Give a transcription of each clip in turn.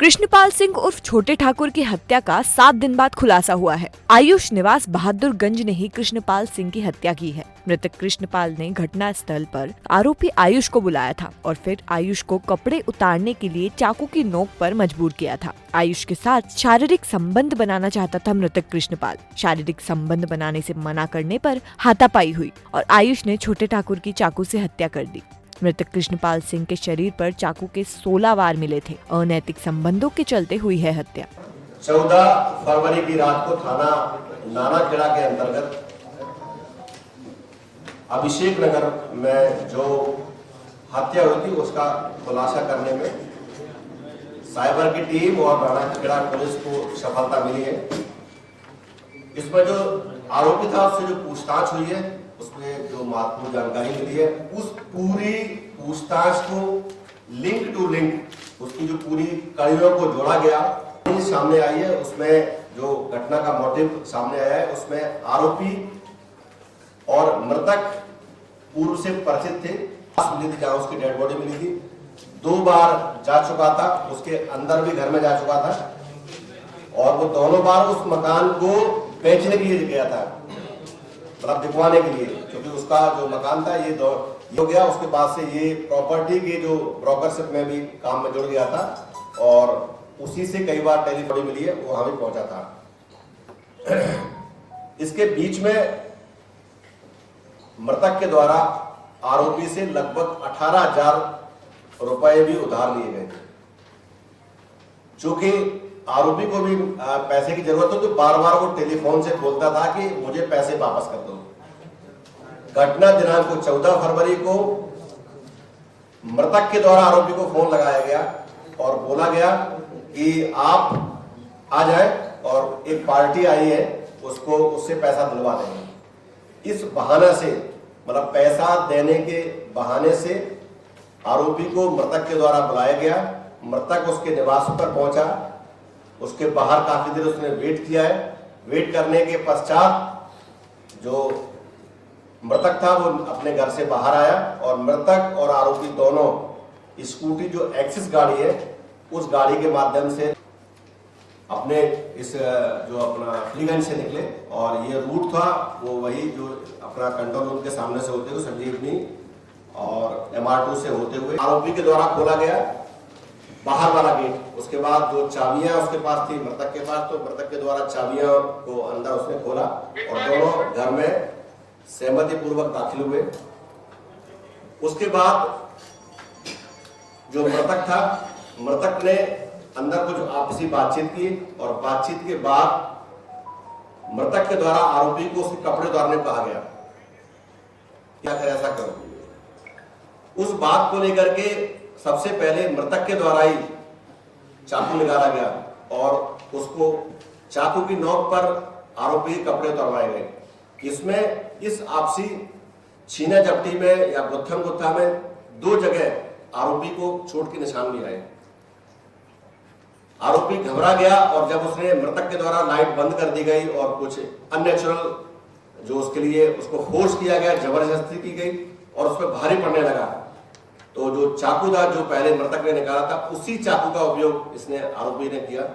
कृष्णपाल सिंह उर्फ छोटे ठाकुर की हत्या का 7 दिन बाद खुलासा हुआ है। आयुष निवास बहादुरगंज ने ही कृष्णपाल सिंह की हत्या की है। मृतक कृष्णपाल ने घटना स्थल पर आरोपी आयुष को बुलाया था और फिर आयुष को कपड़े उतारने के लिए चाकू की नोक पर मजबूर किया था। आयुष के साथ शारीरिक संबंध बनाना चाहता था मृतक कृष्णपाल। शारीरिक संबंध बनाने से मना करने पर हाथापाई हुई और आयुष ने छोटे ठाकुर की चाकू से हत्या कर दी। मृतक कृष्णपाल सिंह के शरीर पर चाकू के 16 वार मिले थे। अनैतिक संबंधों के चलते हुई है हत्या। 14 फरवरी की रात को थाना नानाखेड़ा के अंतर्गत अभिषेक नगर में जो हत्या हुई थी उसका खुलासा करने में साइबर की टीम और नानाखेड़ा पुलिस को सफलता मिली है। इसमें जो आरोपी था उससे जो पूछताछ हुई है उसमें जो महत्वपूर्ण जानकारी मिली है, उस पूरी पूछताछ को लिंक टू लिंक उसकी जो पूरी कड़ियों को जोड़ा गया सामने आई है। उसमें जो घटना का मोटिव सामने आया है उसमें आरोपी और मृतक पूर्व से परिचित थे। मिली थी जहां उसकी डेड बॉडी मिली थी, 2 बार जा चुका था, उसके अंदर भी घर में जा चुका था और वो दोनों बार उस मकान को बेचने के लिए गया था, मतलब दिखवाने के लिए, क्योंकि उसका जो मकान था ये हो गया। उसके बाद से ये प्रॉपर्टी के जो ब्रोकरशिप में भी काम में जुड़ गया था और उसी से कई बार टेलीफोन मिली है, वो हमें पहुंचा था। इसके बीच में मृतक के द्वारा आरोपी से लगभग 18,000 रुपए भी उधार लिए गए थे, जो कि आरोपी को भी पैसे की जरूरत हो तो बार बार वो टेलीफोन से बोलता था कि मुझे पैसे वापस कर दो। घटना दिनांक को 14 फरवरी को मृतक के द्वारा आरोपी को फोन लगाया गया और बोला गया कि आप आ जाए और एक पार्टी आई है उसको उससे पैसा दिलवा देंगे। इस बहाने से, मतलब पैसा देने के बहाने से आरोपी को मृतक के द्वारा बुलाया गया। मृतक उसके निवास पर पहुंचा, उसके बाहर काफी देर उसने वेट किया है। वेट करने के पश्चात जो मृतक था वो अपने घर से बाहर आया और मृतक और आरोपी दोनों स्कूटी जो एक्सिस गाड़ी है उस गाड़ी के माध्यम से अपने इस जो अपना फलीगंज से निकले और ये रूट था वो वही जो अपना कंट्रोल रूम के सामने से होते हुए संजीवनी और MR2 से होते हुए आरोपी के द्वारा खोला गया बाहर वाला गेट। उसके बाद जो चाबियां उसके पास थी मृतक के पास, तो मृतक के द्वारा चाबियां को अंदर उसने खोला और दोनों घर में सहमति पूर्वक दाखिल हुए। उसके बाद जो मृतक था, मृतक ने अंदर कुछ आपसी बातचीत की और बातचीत के बाद मृतक के द्वारा आरोपी को उसके कपड़े उतारने को कहा गया, क्या कर ऐसा करो। उस बात को लेकर के सबसे पहले मृतक के द्वारा ही चाकू निकाला गया और उसको चाकू की नोक पर आरोपी के कपड़े उतरवाए गए। इसमें इस आपसी छीना झपटी में या गुत्थम गुत्था में 2 जगह आरोपी को चोट के निशान भी आए। आरोपी घबरा गया और जब उसने मृतक के द्वारा लाइट बंद कर दी गई और कुछ अननेचुरल जो उसके लिए उसको फोर्स किया गया, जबरदस्ती की गई और उस पर भारी पड़ने लगा, तो जो चाकू था जो पहले मृतक ने निकाला था उसी चाकू का उपयोग इसने आरोपी ने किया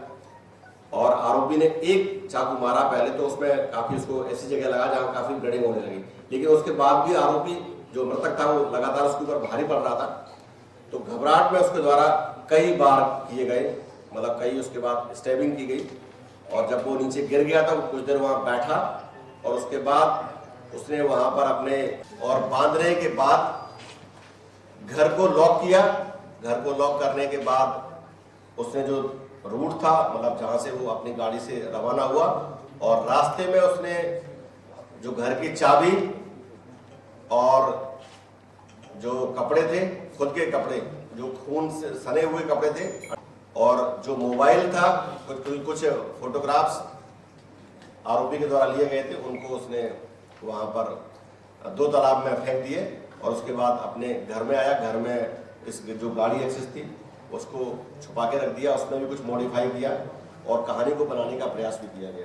और आरोपी ने एक चाकू मारा पहले, तो उसमें काफी उसको ऐसी जगह लगा जहां काफी ब्लीडिंग होने लगी। लेकिन उसके बाद भी आरोपी जो मृतक था वो लगातार उसके ऊपर भारी पड़ रहा था, तो घबराहट में उसके द्वारा कई बार किए गए, मतलब कई उसके बाद स्टैबिंग की गई और जब वो नीचे गिर गया था वो कुछ देर वहां बैठा और उसके बाद उसने वहां पर अपने और बांधने के बाद घर को लॉक किया। घर को लॉक करने के बाद उसने जो रूट था, मतलब जहां से वो अपनी गाड़ी से रवाना हुआ और रास्ते में उसने जो घर की चाबी और जो कपड़े थे, खुद के कपड़े जो खून से सने हुए कपड़े थे और जो मोबाइल था, कुछ फोटोग्राफ्स आरोपी के द्वारा लिए गए थे, उनको उसने वहां पर 2 तालाब में फेंक दिए और उसके बाद अपने घर में आया। घर में इस जो गाड़ी एक्सिस थी उसको छुपा के रख दिया, उसमें भी कुछ मॉडिफाई किया और कहानी को बनाने का प्रयास भी किया गया।